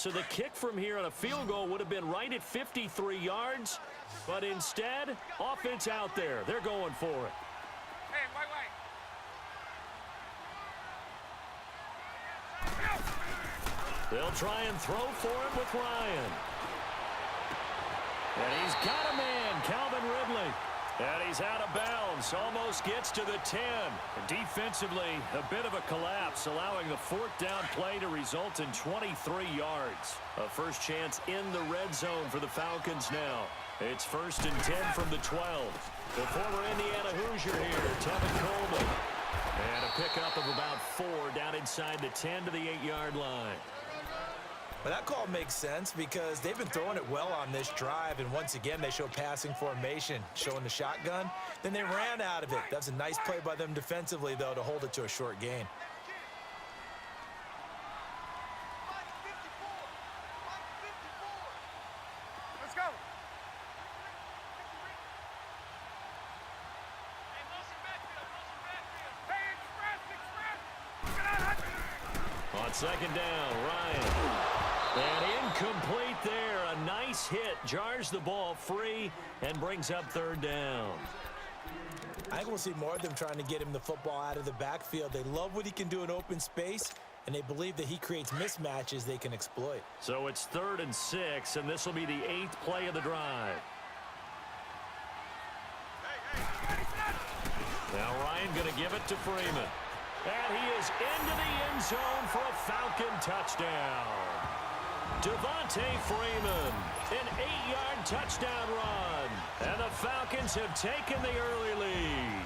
So the kick from here on a field goal would have been right at 53 yards. But instead, offense out there. They're going for it. Hey, wait. They'll try and throw for him with Ryan. And he's got a man, Calvin Ridley. And he's out of bounds, almost gets to the 10. And defensively, a bit of a collapse, allowing the fourth down play to result in 23 yards. A first chance in the red zone for the Falcons now. It's 1st and 10 from the 12. The former Indiana Hoosier here, Tevin Coleman. And a pickup of about 4 down inside the 10 to the 8-yard line. But that call makes sense because they've been throwing it well on this drive, and once again they show passing formation, showing the shotgun. Then they ran out of it. That's a nice play by them defensively, though, to hold it to a short gain. Let's go. On 2nd down, Ryan. And incomplete there. A nice hit. Jars the ball free and brings up 3rd down. I think we'll see more of them trying to get him the football out of the backfield. They love what he can do in open space, and they believe that he creates mismatches they can exploit. So it's 3rd and 6, and this will be the 8th play of the drive. Now Ryan going to give it to Freeman. And he is into the end zone for a Falcon touchdown. Devontae Freeman, an 8-yard touchdown run. And the Falcons have taken the early lead.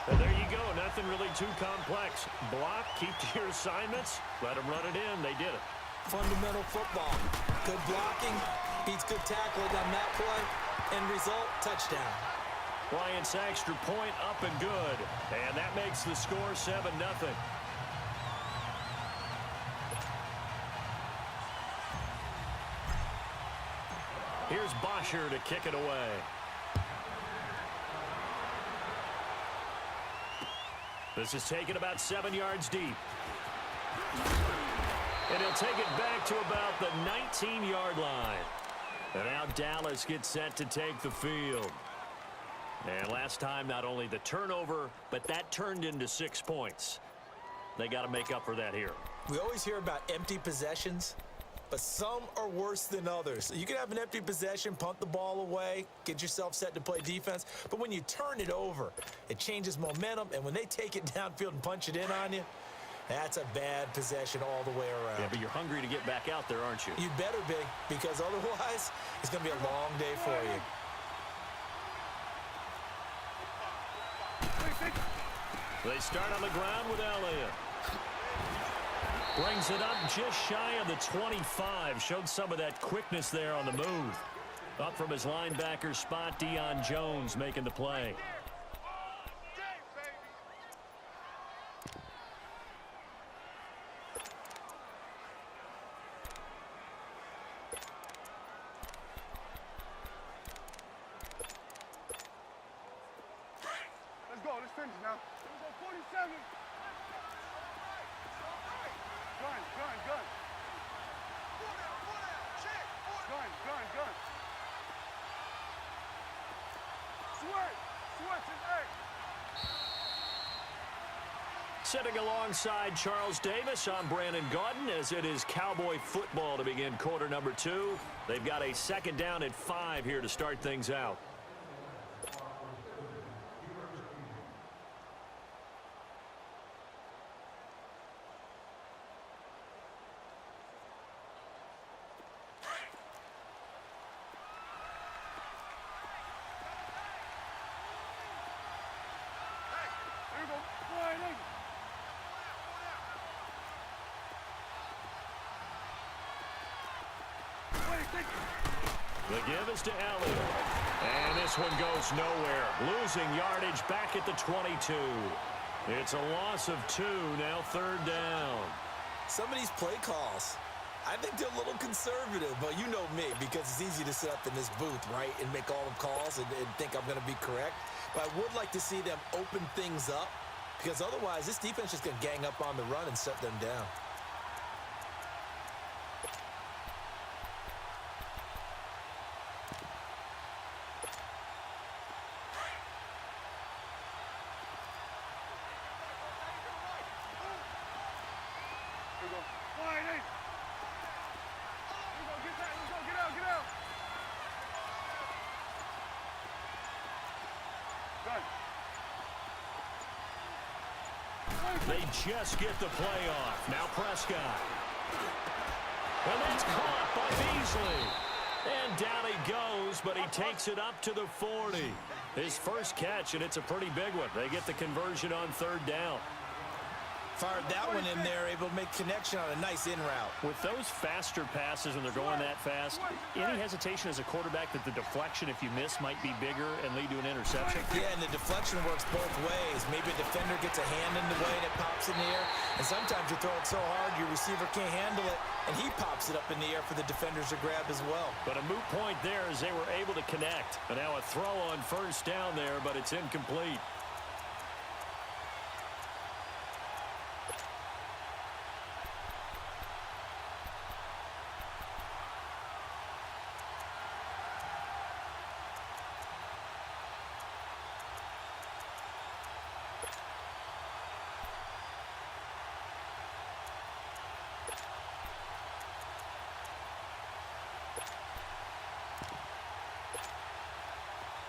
And there you go, nothing really too complex. Block, keep to your assignments, let them run it in. They did it. Fundamental football. Good blocking, beats good tackling on that play. End result, touchdown. Bryant's extra point up and good. And that makes the score 7-0. Here's Bosher to kick it away. This is taken about 7 yards deep. And he'll take it back to about the 19-yard line. And now Dallas gets set to take the field. And last time, not only the turnover, but that turned into 6 points. They got to make up for that here. We always hear about empty possessions, but some are worse than others. You can have an empty possession, punt the ball away, get yourself set to play defense, but when you turn it over, it changes momentum, and when they take it downfield and punch it in on you, that's a bad possession all the way around. Yeah, but you're hungry to get back out there, aren't you? You better be, because otherwise, it's going to be a long day for you. They start on the ground with Elliott. Brings it up just shy of the 25. Showed some of that quickness there on the move. Up from his linebacker spot, Deion Jones making the play. Let's go. Let's finish now. Let's go. 47. Gun. Gun. Switch and Sitting alongside Charles Davis, I'm Brandon Gaudin as it is Cowboy football to begin quarter number 2. They've got a 2nd down at 5 here to start things out. The give is to Elliott. And this one goes nowhere. Losing yardage back at the 22. It's a loss of 2, now 3rd down. Some of these play calls, I think they're a little conservative, but you know me, because it's easy to sit up in this booth, right, and make all the calls and think I'm going to be correct. But I would like to see them open things up, because otherwise this defense is going to gang up on the run and shut them down. Wide 8. Let's go, get out, get out. Done. They just get the play off. Now Prescott. And that's caught by Beasley. And down he goes, but he takes it up to the 40. His first catch, and it's a pretty big one. They get the conversion on third down. Fired that one in there, able to make connection on a nice in route. With those faster passes when they're going that fast, any hesitation as a quarterback that the deflection, if you miss, might be bigger and lead to an interception? Yeah, and the deflection works both ways. Maybe a defender gets a hand in the way and it pops in the air. And sometimes you throw it so hard your receiver can't handle it, and he pops it up in the air for the defenders to grab as well. But a moot point there as they were able to connect. And now a throw on first down there, but it's incomplete.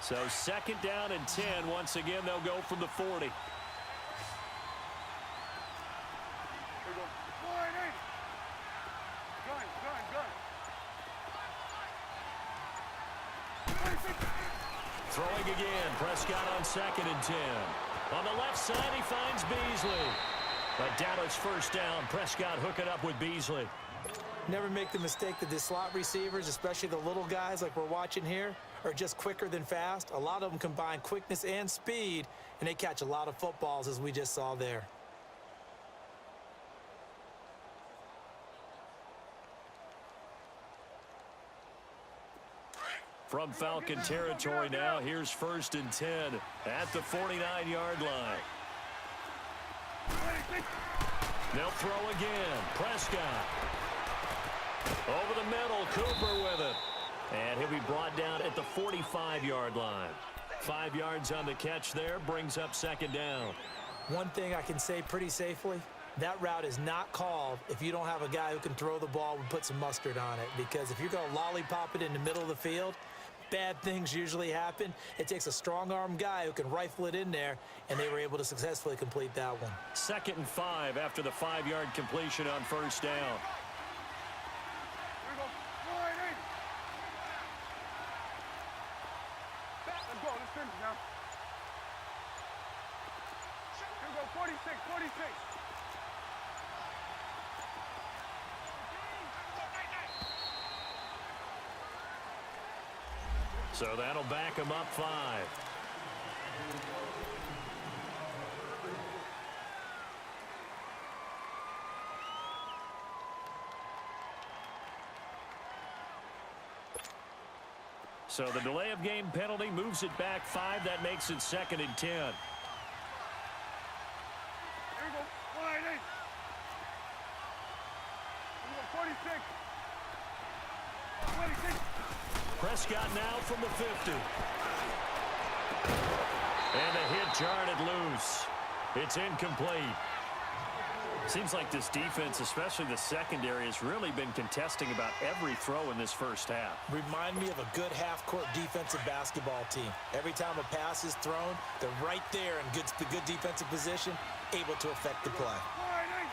So second down and 10. Once again, they'll go from the 40. Here we go. Wide 8. Gun. Throwing again. Prescott on second and 10. On the left side, he finds Beasley. A Dallas first down. Prescott hooking up with Beasley. Never make the mistake that the slot receivers, especially the little guys like we're watching here, are just quicker than fast. A lot of them combine quickness and speed, and they catch a lot of footballs, as we just saw there. From Falcon territory now, here's first and 10 at the 49-yard line. They'll throw again. Prescott. Over the middle, Cooper with it. And he'll be brought down at the 45-yard line. 5 yards on the catch there, brings up second down. One thing I can say pretty safely, that route is not called if you don't have a guy who can throw the ball and put some mustard on it. Because if you're going to lollipop it in the middle of the field, bad things usually happen. It takes a strong-arm guy who can rifle it in there, and they were able to successfully complete that one. 2nd and 5 after the 5-yard completion on first down. Now. Here we go, 46. So that'll back him up 5. So the delay of game penalty moves it back 5. That makes it 2nd and 10. Here we go. Wide 8. Here we go. 46. Prescott now from the 50. And the hit jarred it loose. It's incomplete. Seems like this defense, especially the secondary, has really been contesting about every throw in this first half. Remind me of a good half-court defensive basketball team. Every time a pass is thrown, they're right there in good defensive position, able to affect the play. Wide 8.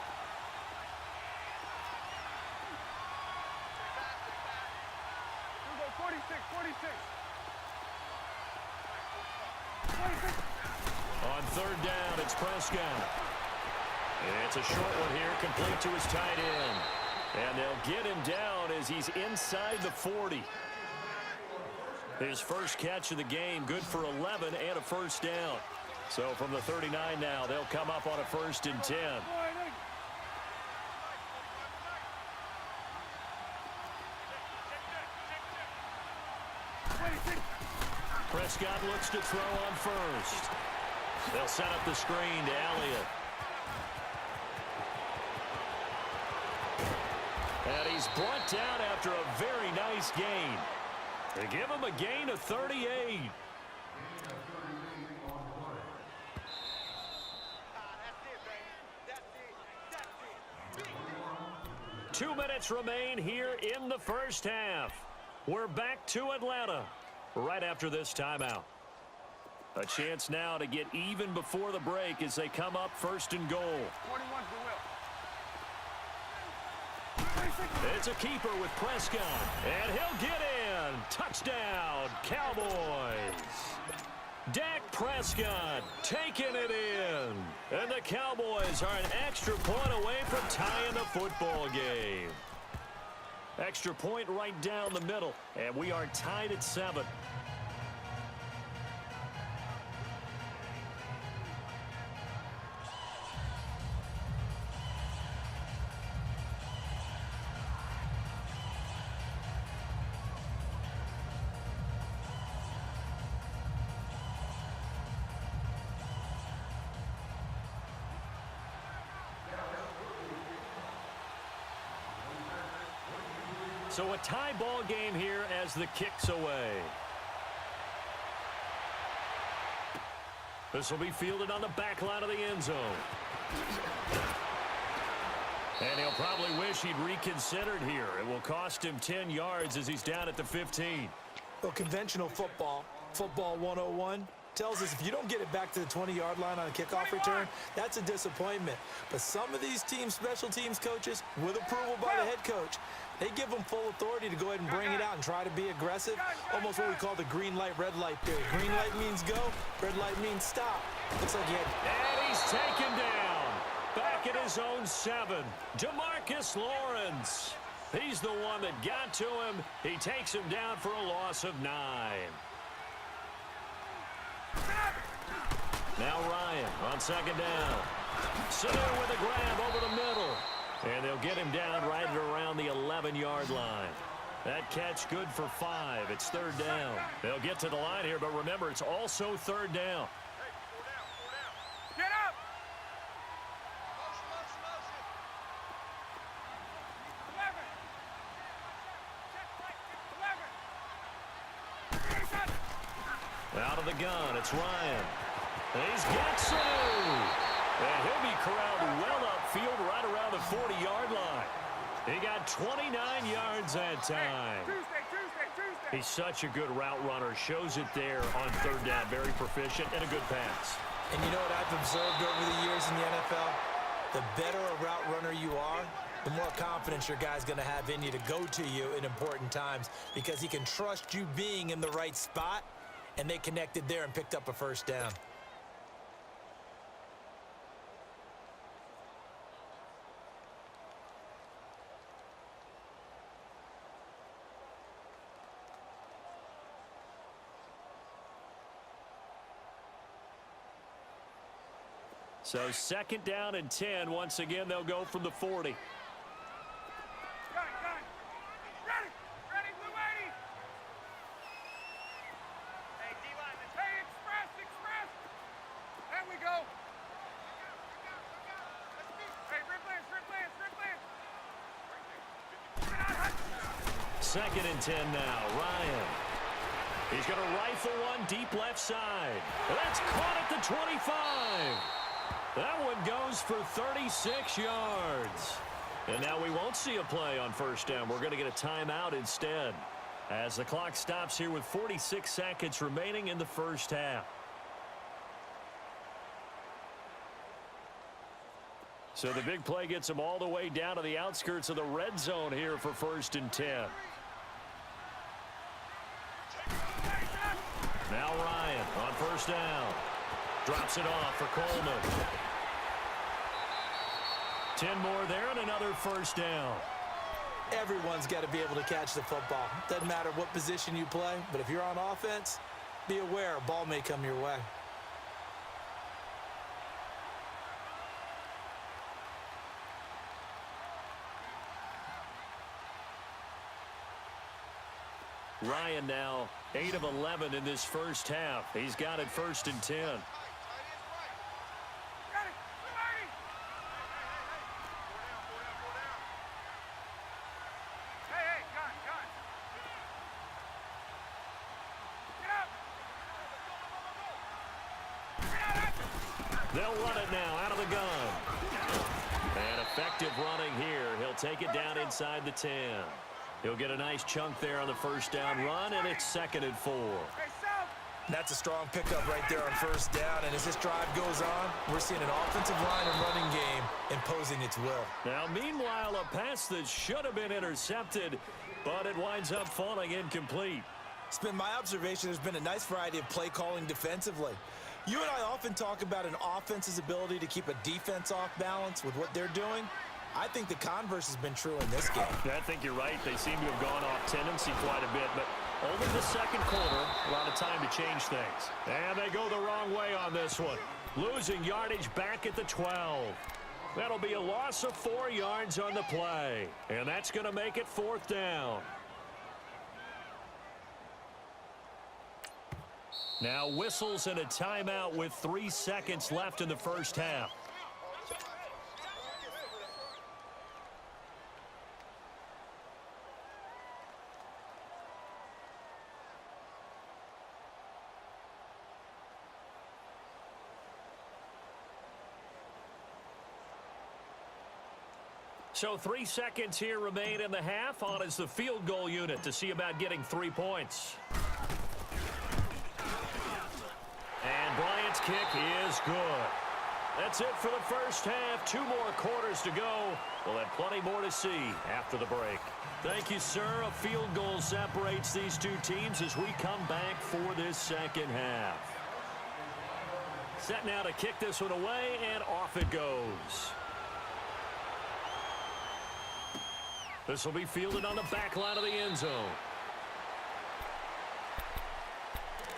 Here we go. 46. On third down, it's Prescott. It's a short one here, complete to his tight end. And they'll get him down as he's inside the 40. His first catch of the game, good for 11 and a first down. So from the 39 now, they'll come up on a 1st and 10. Prescott looks to throw on first. They'll set up the screen to Elliott. And he's brought down after a very nice gain. They give him a gain of 38. 2 minutes remain here in the first half. We're back to Atlanta right after this timeout. A chance now to get even before the break as they come up first and goal. 21's the will. It's a keeper with Prescott, and he'll get in. Touchdown, Cowboys. Dak Prescott taking it in. And the Cowboys are an extra point away from tying the football game. Extra point right down the middle, and we are tied at 7. So a tie ball game here as the kick's away. This will be fielded on the back line of the end zone. And he'll probably wish he'd reconsidered here. It will cost him 10 yards as he's down at the 15. Well, conventional football 101, tells us if you don't get it back to the 20-yard line on a kickoff return, that's a disappointment. But some of these teams, special teams coaches, with approval by the head coach, they give them full authority to go ahead and bring it out and try to be aggressive, almost what we call the green light, red light theory. Green light means go, red light means stop. Looks like he had... And he's taken down. Back at his own 7. DeMarcus Lawrence. He's the one that got to him. He takes him down for a loss of 9. Now Ryan on second down. Sanu with a grab over the middle. And they'll get him down right at around the 11-yard line. That catch good for 5. It's third down. They'll get to the line here, but remember, it's also third down. Get up! Out of the gun, it's Ryan. He's got Sanu. And he'll be corralled well upfield right around the 40-yard line. He got 29 yards that time. Tuesday. He's such a good route runner. Shows it there on third down. Very proficient and a good pass. And you know what I've observed over the years in the NFL? The better a route runner you are, the more confidence your guy's going to have in you to go to you in important times because he can trust you being in the right spot, and they connected there and picked up a first down. So second down and 10. Once again, they'll go from the 40. Got it. Ready, blue 80. Hey, D-line. Hey, express. There we go. Hey, rip lance. Second and 10 now. Ryan. He's going to rifle one deep left side. That's caught at the 25. That one goes for 36 yards. And now we won't see a play on first down. We're going to get a timeout instead as the clock stops here with 46 seconds remaining in the first half. So the big play gets them all the way down to the outskirts of the red zone here for first and 10. Now Ryan on first down. Drops it off for Coleman. 10 more there and another first down. Everyone's got to be able to catch the football. Doesn't matter what position you play, but if you're on offense, be aware a ball may come your way. Ryan now 8 of 11 in this first half. He's got it first and 10. They'll run it now out of the gun. And effective running here. He'll take it down inside the 10. He'll get a nice chunk there on the first down run, and it's 2nd and 4. Hey, South. That's a strong pickup right there on first down, and as this drive goes on, we're seeing an offensive line and running game imposing its will. Now, meanwhile, a pass that should have been intercepted, but it winds up falling incomplete. It's been my observation there's been a nice variety of play calling defensively. You and I often talk about an offense's ability to keep a defense off balance with what they're doing. I think the converse has been true in this game. I think you're right. They seem to have gone off tendency quite a bit, but only the second quarter, a lot of time to change things. And they go the wrong way on this one. Losing yardage back at the 12. That'll be a loss of 4 yards on the play. And that's going to make it 4th down. Now whistles and a timeout with 3 seconds left in the first half. So 3 seconds here remain in the half. On is the field goal unit to see about getting 3 points. And Bryant's kick is good. That's it for the first half. 2 more quarters to go. We'll have plenty more to see after the break. Thank you, sir. A field goal separates these 2 teams as we come back for this second half. Set now to kick this one away, and off it goes. This will be fielded on the back line of the end zone.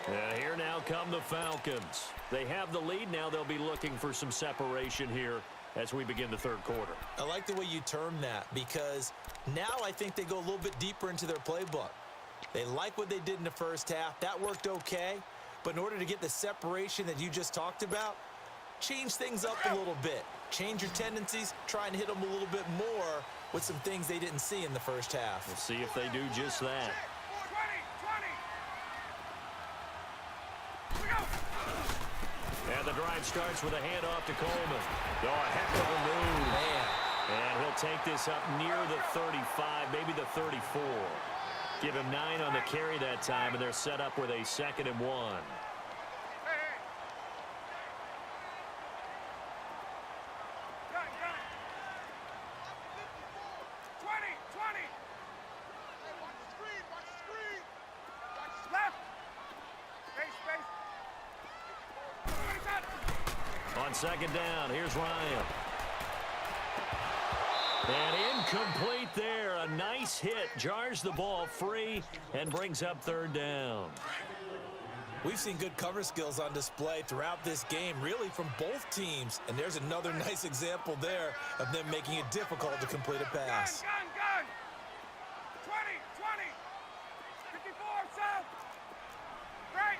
And here now come the Falcons. They have the lead. Now they'll be looking for some separation here as we begin the third quarter. I like the way you term that because now I think they go a little bit deeper into their playbook. They like what they did in the first half. That worked okay. But in order to get the separation that you just talked about, change things up a little bit. Change your tendencies. Try and hit them a little bit more with some things they didn't see in the first half. We'll see if they do just that. 20. And the drive starts with a handoff to Coleman. Oh, a heck of a move. Man. And he'll take this up near the 35, maybe the 34. Give him 9 on the carry that time, and they're set up with a 2nd and 1. On 2nd down, here's Ryan. And incomplete there. A nice hit. Jars the ball free and brings up 3rd down. We've seen good cover skills on display throughout this game, really from both teams. And there's another nice example there of them making it difficult to complete a pass. Gun. 20. 54, South. Right.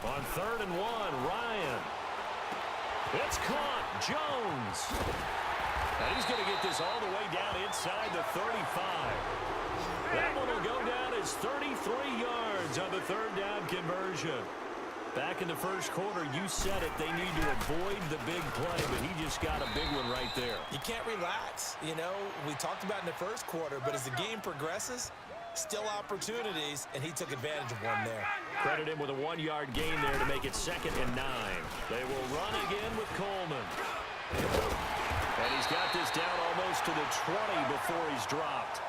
On 3rd and 1, Ryan. It's caught. Jones. And he's going to get this all the way down inside the 35. That one will go down as 33 yards on the 3rd down conversion. Back in the first quarter, you said it. They need to avoid the big play, but he just got a big one right there. You can't relax. You know, we talked about in the first quarter, but as the game progresses, still opportunities, and he took advantage of one there. Credit him with a 1-yard gain there to make it 2nd and 9. They will run again with Coleman. And he's got this down almost to the 20 before he's dropped.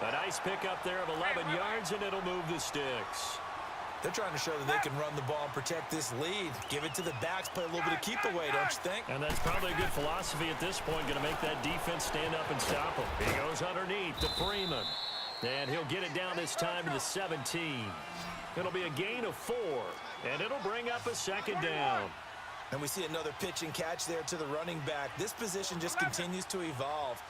A nice pickup there of 11 yards, and it'll move the sticks. They're trying to show that they can run the ball and protect this lead. Give it to the backs, play a little bit of keep away, don't you think? And that's probably a good philosophy at this point, going to make that defense stand up and stop him. He goes underneath to Freeman. And he'll get it down this time to the 17. It'll be a gain of 4, and it'll bring up a 2nd down. And we see another pitch and catch there to the running back. This position just continues to evolve.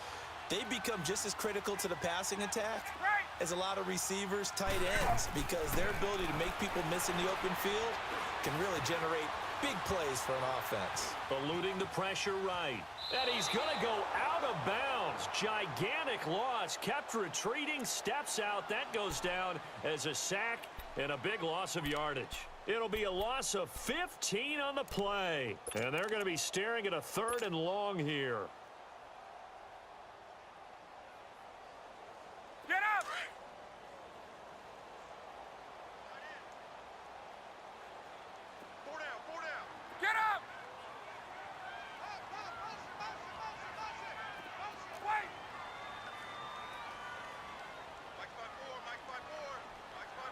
They become just as critical to the passing attack as a lot of receivers, tight ends, because their ability to make people miss in the open field can really generate big plays for an offense. Eluding the pressure right. And he's going to go out of bounds. Gigantic loss. Kept retreating. Steps out. That goes down as a sack and a big loss of yardage. It'll be a loss of 15 on the play. And they're going to be staring at a 3rd and long here. Get up! Four down. Get up! Wait! Mike's by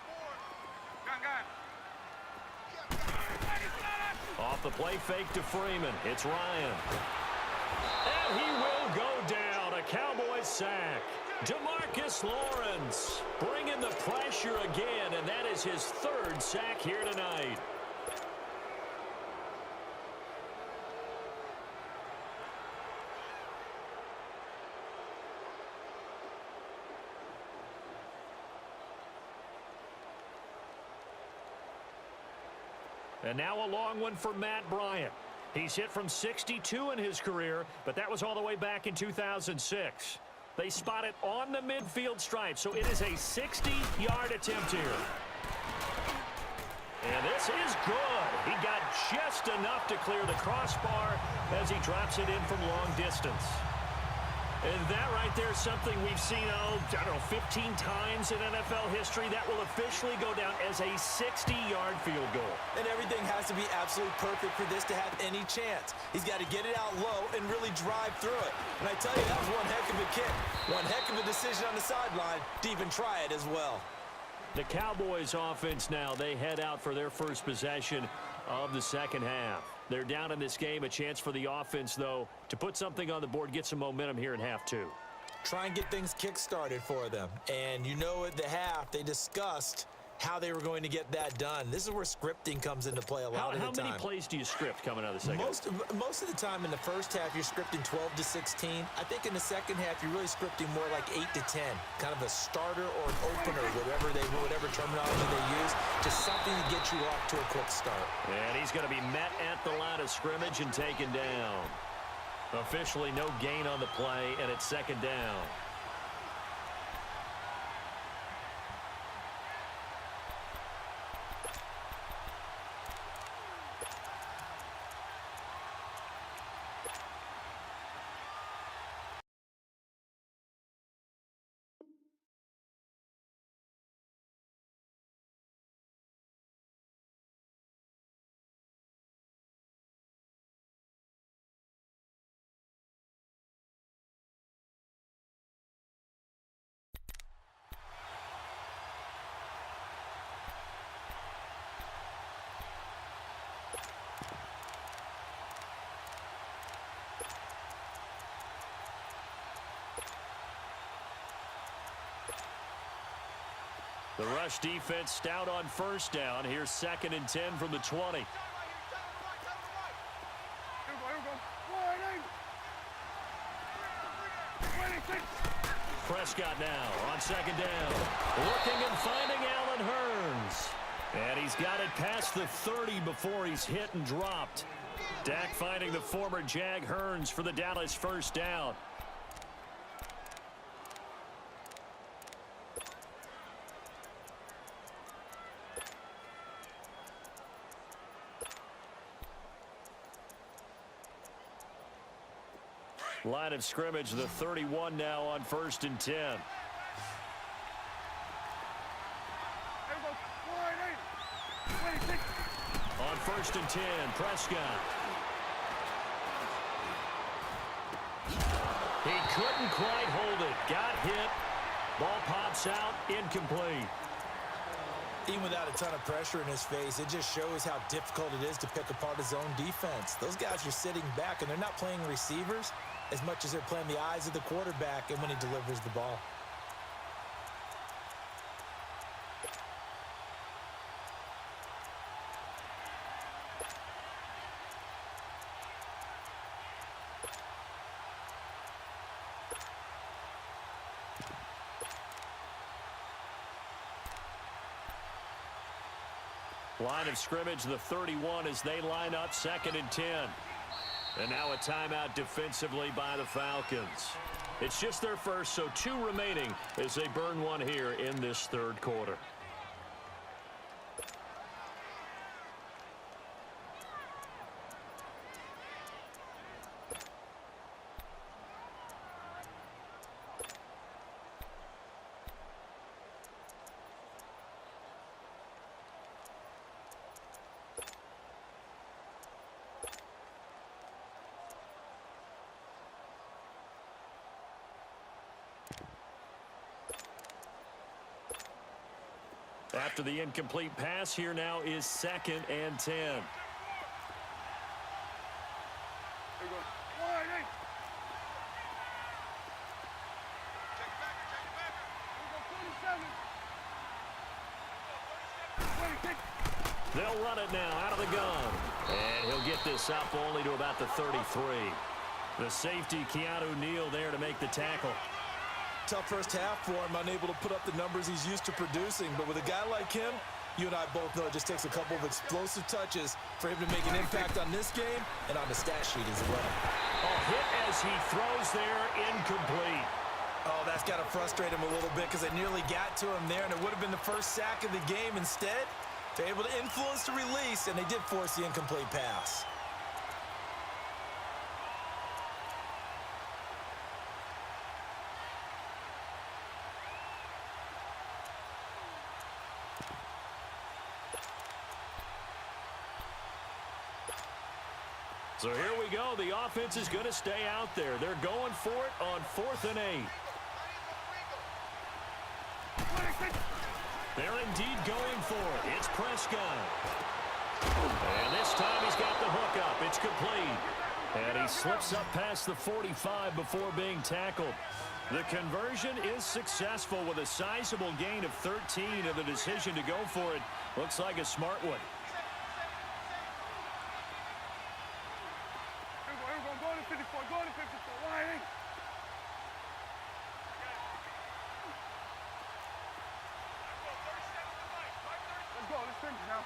four. Gun. Off the play fake to Freeman. It's Ryan. And he will go down. A Cowboys sack. DeMarcus Lawrence bringing the pressure again, and that is his 3rd sack here tonight. And now a long one for Matt Bryant. He's hit from 62 in his career, but that was all the way back in 2006. They spot it on the midfield stripe, so it is a 60-yard attempt here. And this is good. He got just enough to clear the crossbar as he drops it in from long distance. And that right there is something we've seen, I don't know, 15 times in NFL history. That will officially go down as a 60-yard field goal. And everything has to be absolutely perfect for this to have any chance. He's got to get it out low and really drive through it. And I tell you, that was one heck of a kick. One heck of a decision on the sideline to even try it as well. The Cowboys offense now, they head out for their first possession of the second half. They're down in this game. A chance for the offense, though, to put something on the board, get some momentum here in half 2. Try and get things kick-started for them. And you know at the half, they discussed how they were going to get that done. This is where scripting comes into play a lot of the time. How many plays do you script coming out of the second? Most of the time in the first half, you're scripting 12 to 16. I think in the second half, you're really scripting more like 8 to 10. Kind of a starter or an opener, whatever terminology they use. Just something to get you off to a quick start. And he's going to be met at the line of scrimmage and taken down. Officially no gain on the play, and it's second down. The rush defense stout on first down. Here's 2nd and 10 from the 20. Prescott now on 2nd down. Looking and finding Allen Hurns. And he's got it past the 30 before he's hit and dropped. Dak finding the former Jag Hurns for the Dallas first down. Line of scrimmage, the 31 now on 1st and 10. On 1st and 10, Prescott. He couldn't quite hold it. Got hit. Ball pops out, incomplete. Even without a ton of pressure in his face, it just shows how difficult it is to pick apart his own defense. Those guys are sitting back, and they're not playing receivers as much as they're playing the eyes of the quarterback and when he delivers the ball. Line of scrimmage, the 31 as they line up 2nd and 10. And now a timeout defensively by the Falcons. It's just their first, so 2 remaining as they burn one here in this 3rd quarter. After the incomplete pass, here now is 2nd and 10. There you go. Wide, hey. Check it back. There you go, 27. 26. They'll run it now out of the gun. And he'll get this up only to about the 33. The safety, Keanu Neal, there to make the tackle. Tough first half for him, unable to put up the numbers he's used to producing. But with a guy like him, you and I both know it just takes a couple of explosive touches for him to make an impact on this game and on the stat sheet as well. A hit as he throws there, incomplete. Oh, that's got to frustrate him a little bit because they nearly got to him there, and it would have been the first sack of the game. Instead, they're able to influence the release, and they did force the incomplete pass. So here we go. The offense is going to stay out there. They're going for it on 4th and 8. They're indeed going for it. It's Prescott. And this time he's got the hook up. It's complete. And he slips up past the 45 before being tackled. The conversion is successful with a sizable gain of 13, and the decision to go for it looks like a smart one. Go to 54. Go to 54. Wide, hey. Let's go. Let's finish now.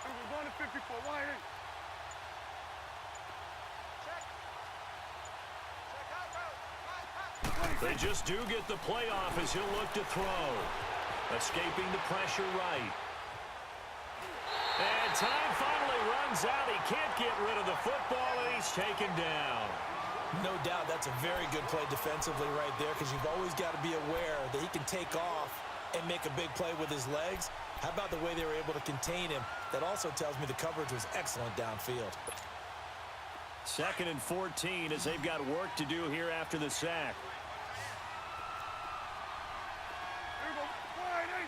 We're going to 54. Wide, hey. They just do get the playoff as he'll look to throw. Escaping the pressure right. And time finally runs out. He can't get rid of the football, and he's taken down. No doubt that's a very good play defensively right there because you've always got to be aware that he can take off and make a big play with his legs. How about the way they were able to contain him? That also tells me the coverage was excellent downfield. 2nd and 14 as they've got work to do here after the sack. There you go. Wide, hey.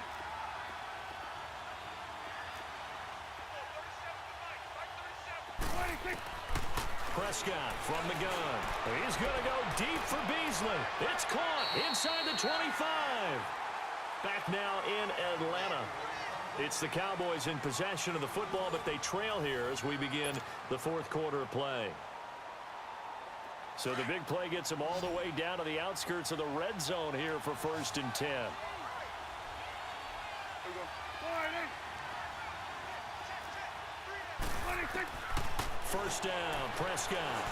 Prescott from the gun. He's going to go deep for Beasley. It's caught inside the 25. Back now in Atlanta. It's the Cowboys in possession of the football, but they trail here as we begin the 4th quarter of play. So the big play gets them all the way down to the outskirts of the red zone here for 1st and 10. First down, Prescott.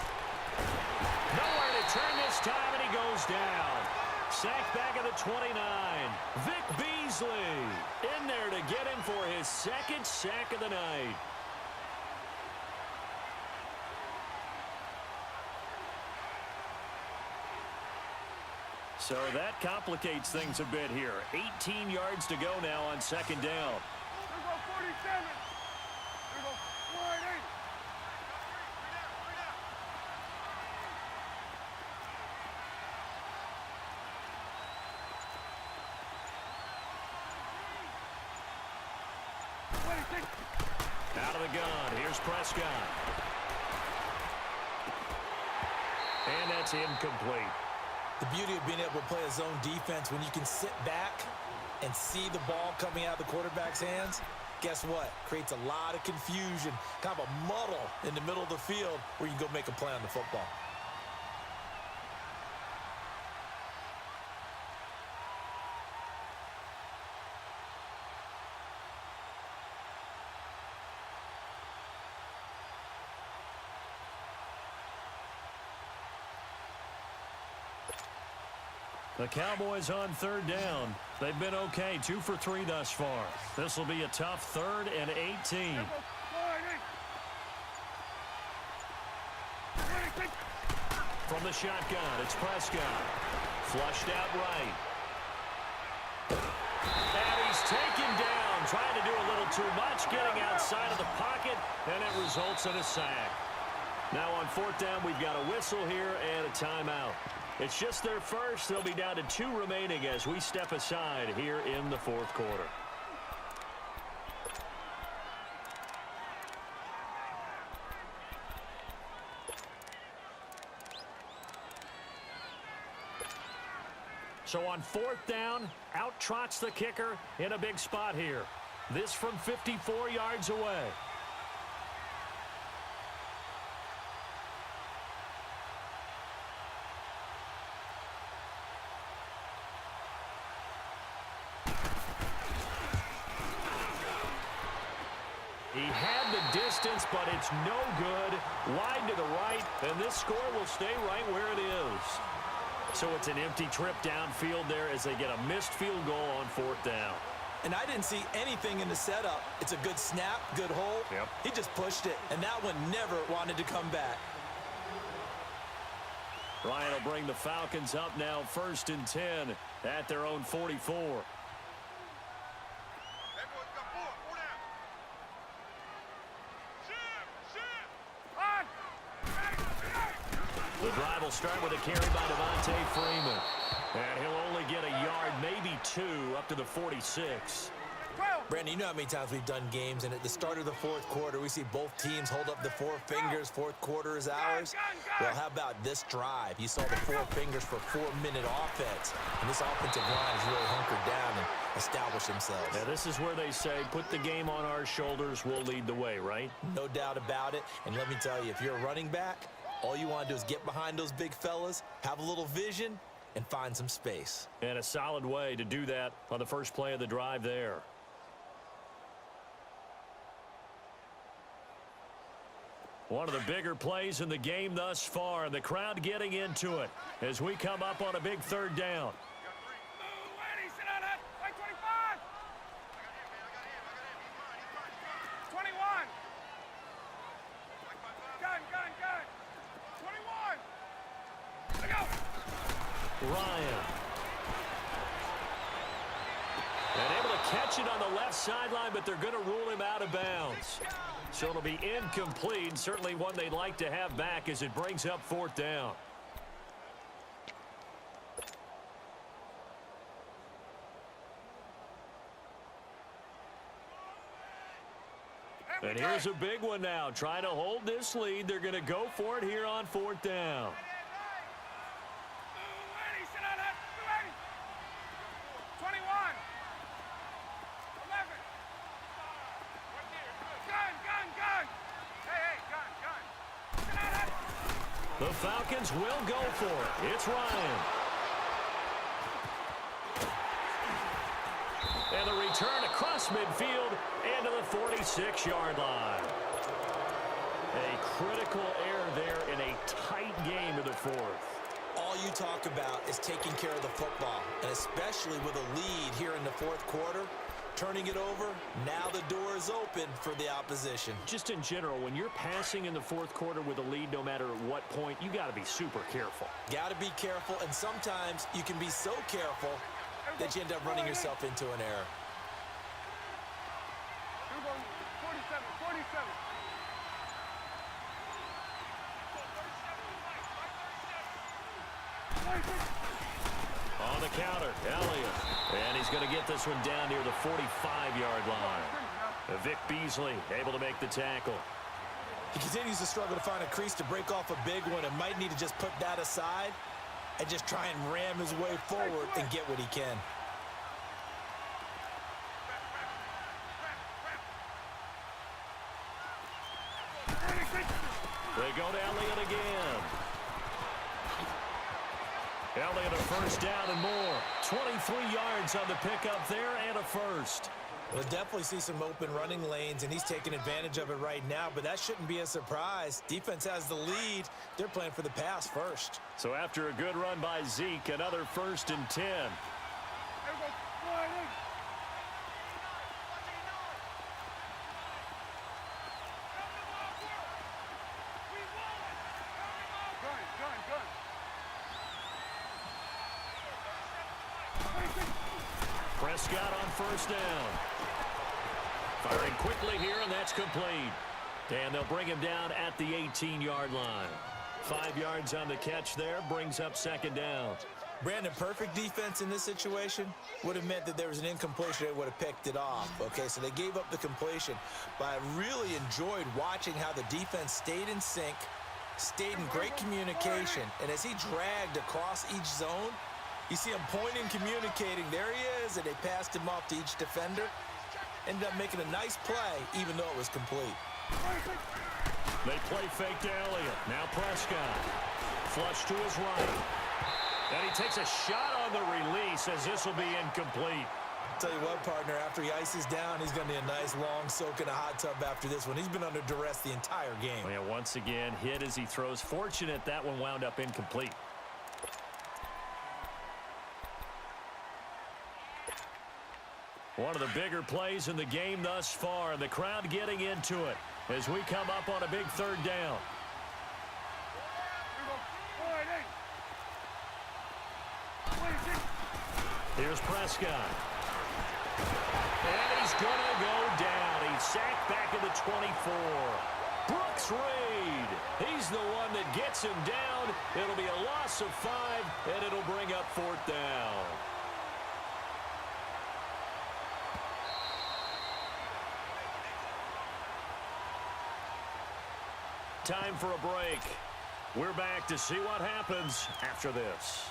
Nowhere to turn this time, and he goes down. Sacked back at the 29. Vic Beasley in there to get him for his 2nd sack of the night. So that complicates things a bit here. 18 yards to go now on 2nd down. There go 47. There go wide, hey. Out of the gun. Here's Prescott. And that's incomplete. The beauty of being able to play a zone defense when you can sit back and see the ball coming out of the quarterback's hands, guess what? Creates a lot of confusion, kind of a muddle in the middle of the field where you can go make a play on the football. The Cowboys on 3rd down. They've been okay, 2 for 3 thus far. This will be a tough 3rd and 18. From the shotgun, it's Prescott. Flushed out right. And he's taken down, trying to do a little too much, getting outside of the pocket, and it results in a sack. Now on 4th down, we've got a whistle here and a timeout. It's just their first. They'll be down to 2 remaining as we step aside here in the fourth quarter. So on 4th down, out trots the kicker in a big spot here. This from 54 yards away. He had the distance, but it's no good. Wide to the right, and this score will stay right where it is. So it's an empty trip downfield there as they get a missed field goal on 4th down. And I didn't see anything in the setup. It's a good snap, good hold. Yep. He just pushed it, and that one never wanted to come back. Ryan will bring the Falcons up now 1st and 10 at their own 44. The drive will start with a carry by Devontae Freeman. And he'll only get a yard, maybe 2, up to the 46. Brandon, you know how many times we've done games, and at the start of the fourth quarter, we see both teams hold up the 4 fingers. Fourth quarter is ours. Well, how about this drive? You saw the 4 fingers for 4-minute offense. And this offensive line has really hunkered down and established themselves. Now, this is where they say, put the game on our shoulders, we'll lead the way, right? No doubt about it. And let me tell you, if you're a running back, all you want to do is get behind those big fellas, have a little vision, and find some space. And a solid way to do that on the first play of the drive there. One of the bigger plays in the game thus far, and the crowd getting into it as we come up on a big 3rd down. Ryan. And able to catch it on the left sideline, but they're going to rule him out of bounds. So it'll be incomplete. Certainly one they'd like to have back as it brings up 4th down. And here's a big one now. Trying to hold this lead. They're going to go for it here on 4th down. The Falcons will go for it. It's Ryan. And the return across midfield and to the 46-yard line. A critical error there in a tight game of the 4th. All you talk about is taking care of the football, and especially with a lead here in the 4th quarter. Turning it over, now the door is open for the opposition. Just in general, when you're passing in the 4th quarter with a lead, no matter at what point, you got to be super careful. Got to be careful, and sometimes you can be so careful that you end up running yourself into an error. 47. On the counter, Elliott. And he's going to get this one down near the 45-yard line. Vic Beasley able to make the tackle. He continues to struggle to find a crease to break off a big one and might need to just put that aside and just try and ram his way forward and get what he can. They go to Elliott again. Elliott a first down and more. 23 yards on the pickup there and a first. We'll definitely see some open running lanes, and he's taking advantage of it right now, but that shouldn't be a surprise. Defense has the lead. They're playing for the pass first. So after a good run by Zeke, another 1st and 10. Prescott on first down. Firing quickly here, and that's complete. And they'll bring him down at the 18-yard line. 5 yards on the catch there, brings up second down. Brandon, perfect defense in this situation would have meant that there was an incompletion. They would have picked it off. Okay, so they gave up the completion. But I really enjoyed watching how the defense stayed in sync, stayed in great communication. And as he dragged across each zone, you see him pointing, communicating. There he is, and they passed him off to each defender. Ended up making a nice play, even though it was complete. They play fake to Elliott. Now Prescott. Flush to his right. And he takes a shot on the release as this will be incomplete. Tell you what, partner, after he ices down, he's going to need a nice long soak in a hot tub after this one. He's been under duress the entire game. Well, yeah, once again, hit as he throws. Fortunate that one wound up incomplete. One of the bigger plays in the game thus far, and the crowd getting into it as we come up on a big third down. Here's Prescott. And he's going to go down. He's sacked back at the 24. Brooks Reed. He's the one that gets him down. It'll be a loss of 5, and it'll bring up fourth down. Time for a break. We're back to see what happens after this.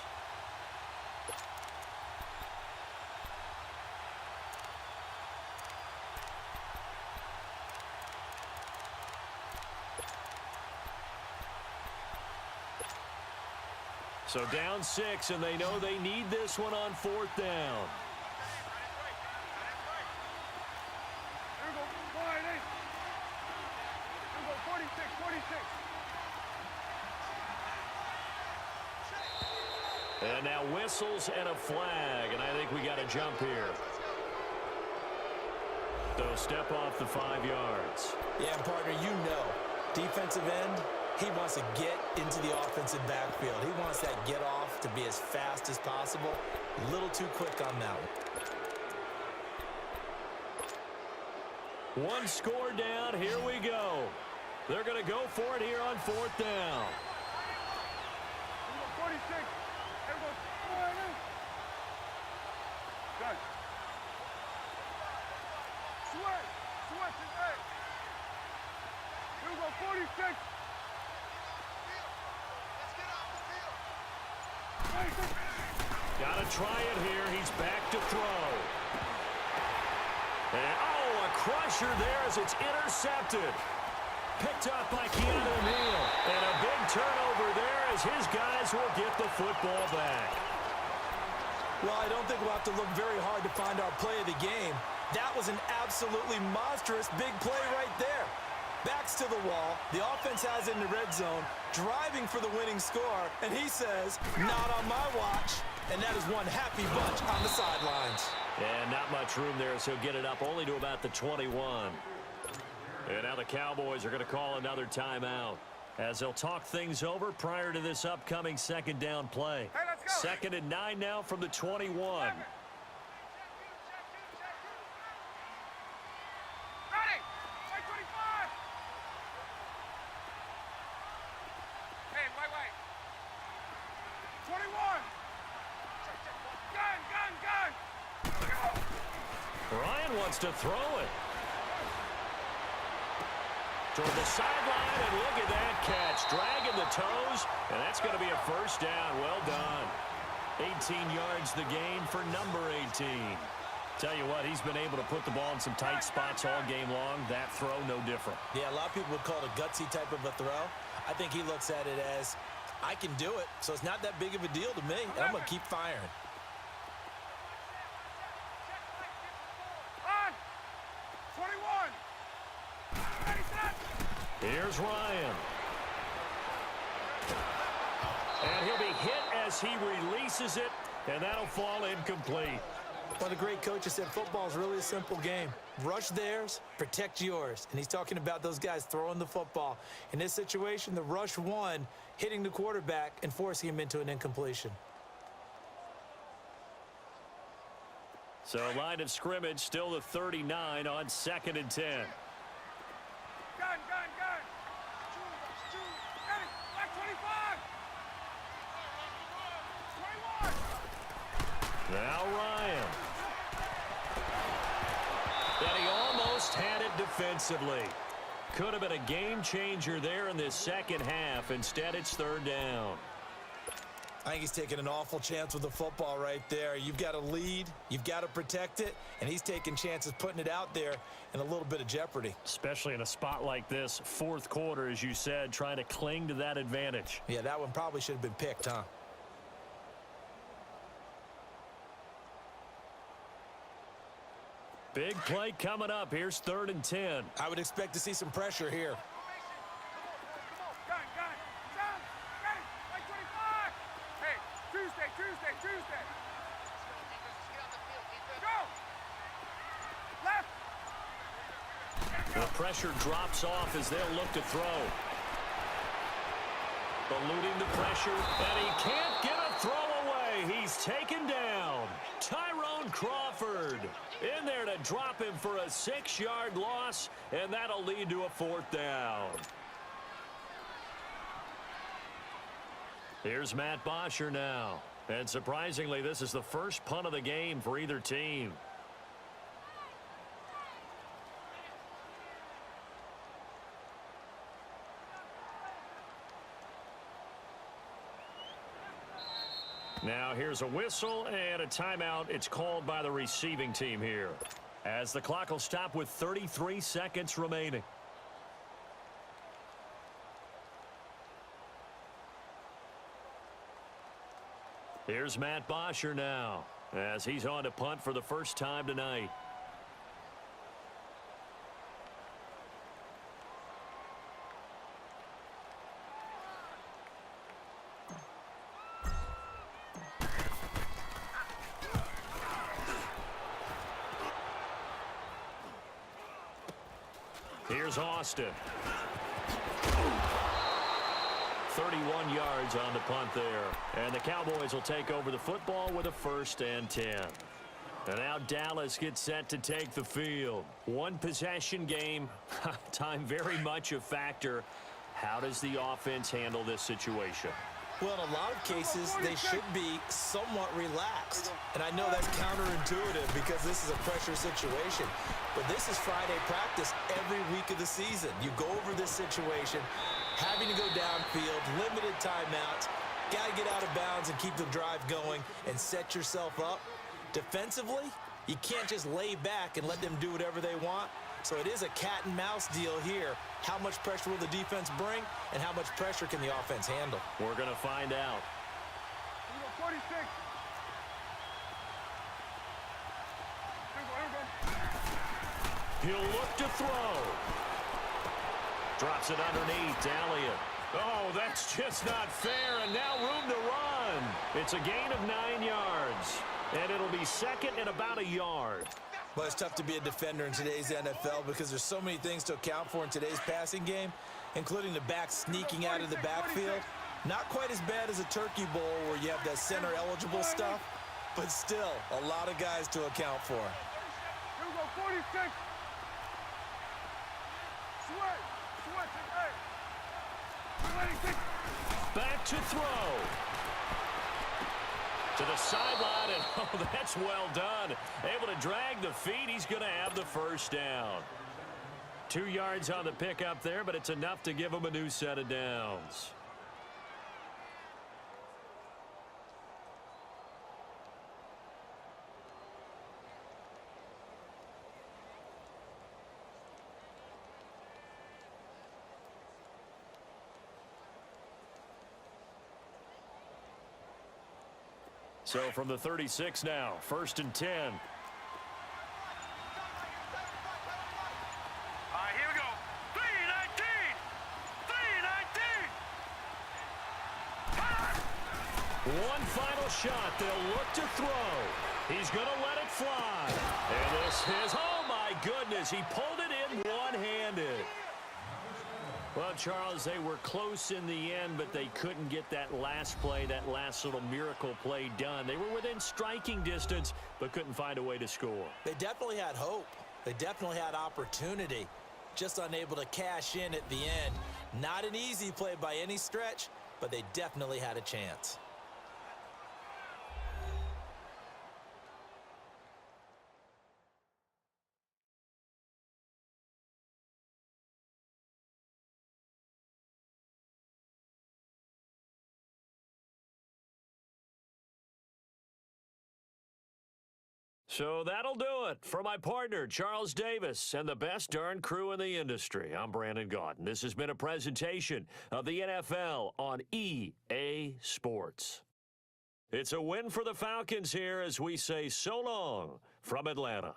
So down 6, and they know they need this one on fourth down. And now whistles and a flag, and I think we got a jump here. So step off the 5 yards. Yeah, partner, you know, defensive end, he wants to get into the offensive backfield. He wants that get off to be as fast as possible. A little too quick on that one. One score down. Here we go. They're going to go for it here on fourth down. 46. Good. Switch is 8. Here we go, 46. Got to try it here. He's back to throw. And, a crusher there as it's intercepted. Picked up by Keanu Neal. And a big turnover there as his guys will get the football back. Well, I don't think we'll have to look very hard to find our play of the game. That was an absolutely monstrous big play right there. Backs to the wall. The offense has it in the red zone, driving for the winning score, and he says, not on my watch. And that is one happy bunch on the sidelines. And not much room there, so get it up only to about the 21. And now the Cowboys are going to call another timeout as they'll talk things over prior to this upcoming second down play. Hey, let's go. 2nd and 9 now from the 21. Ready? Wait, 25. Hey, wait. 21. Gun. Ryan wants to throw it. Toward the sideline, and look at that catch. Dragging the toes, and that's going to be a first down. Well done. 18 yards the gain for number 18. Tell you what, he's been able to put the ball in some tight spots all game long. That throw, no different. Yeah, a lot of people would call it a gutsy type of a throw. I think he looks at it as, I can do it, so it's not that big of a deal to me, and I'm going to keep firing. On. 21. Ready, set. Here's Ryan. And he'll be hit as he releases it, and that'll fall incomplete. One of the great coaches said football is really a simple game. Rush theirs, protect yours. And he's talking about those guys throwing the football. In this situation, the rush won, hitting the quarterback and forcing him into an incompletion. So line of scrimmage, still the 39 on 2nd and 10. Gun. Ready, back 25. Now Ryan. And he almost had it defensively. Could have been a game changer there in this second half. Instead, it's third down. I think he's taking an awful chance with the football right there. You've got to lead, you've got to protect it, and he's taking chances putting it out there in a little bit of jeopardy. Especially in a spot like this, fourth quarter, as you said, trying to cling to that advantage. Yeah, that one probably should have been picked, huh? Big play coming up. Here's 3rd and 10. I would expect to see some pressure here. Got it, John, got it, like 25. Hey, Tuesday. Go. Left. The pressure drops off as they'll look to throw. Eluding the pressure, and he can't get a throw away. He's taken down. Tyrone Crawford in there to drop him for a 6-yard loss, and that'll lead to a 4th down. Here's Matt Bosher now. And surprisingly, this is the first punt of the game for either team. Now here's a whistle and a timeout. It's called by the receiving team here, as the clock will stop with 33 seconds remaining. Here's Matt Bosher now, as he's on to punt for the first time tonight. Here's Austin. 31 yards on the punt there. And the Cowboys will take over the football with a 1st and 10. And now Dallas gets set to take the field. One possession game. Time very much a factor. How does the offense handle this situation? Well, in a lot of cases, they should be somewhat relaxed. And I know that's counterintuitive because this is a pressure situation. But this is Friday practice every week of the season. You go over this situation, having to go downfield, limited timeouts, got to get out of bounds and keep the drive going and set yourself up. Defensively, you can't just lay back and let them do whatever they want. So it is a cat and mouse deal here. How much pressure will the defense bring, and how much pressure can the offense handle? We're going to find out. 46. He'll look to throw. Drops it underneath. Elliott. Oh, that's just not fair, and now room to run. It's a gain of 9 yards, and it'll be 2nd and about a yard. Well, it's tough to be a defender in today's NFL because there's so many things to account for in today's passing game, including the back sneaking out of the backfield. Not quite as bad as a turkey bowl where you have that center-eligible stuff, but still a lot of guys to account for. Here we go, 46. Switch, hey. Back to throw. To the sideline, and oh, that's well done. Able to drag the feet. He's going to have the 1st down. 2 yards on the pickup there, but it's enough to give him a new set of downs. So from the 36 now, 1st and 10. All right, here we go. 3-19. One final shot. They'll look to throw. He's going to let it fly. And this is, oh my goodness, he pulled it in one-handed. Well, Charles, they were close in the end, but they couldn't get that last play, that last little miracle play done. They were within striking distance, but couldn't find a way to score. They definitely had hope. They definitely had opportunity. Just unable to cash in at the end. Not an easy play by any stretch, but they definitely had a chance. So that'll do it. For my partner, Charles Davis, and the best darn crew in the industry, I'm Brandon Gaudin. This has been a presentation of the NFL on EA Sports. It's a win for the Falcons here as we say so long from Atlanta.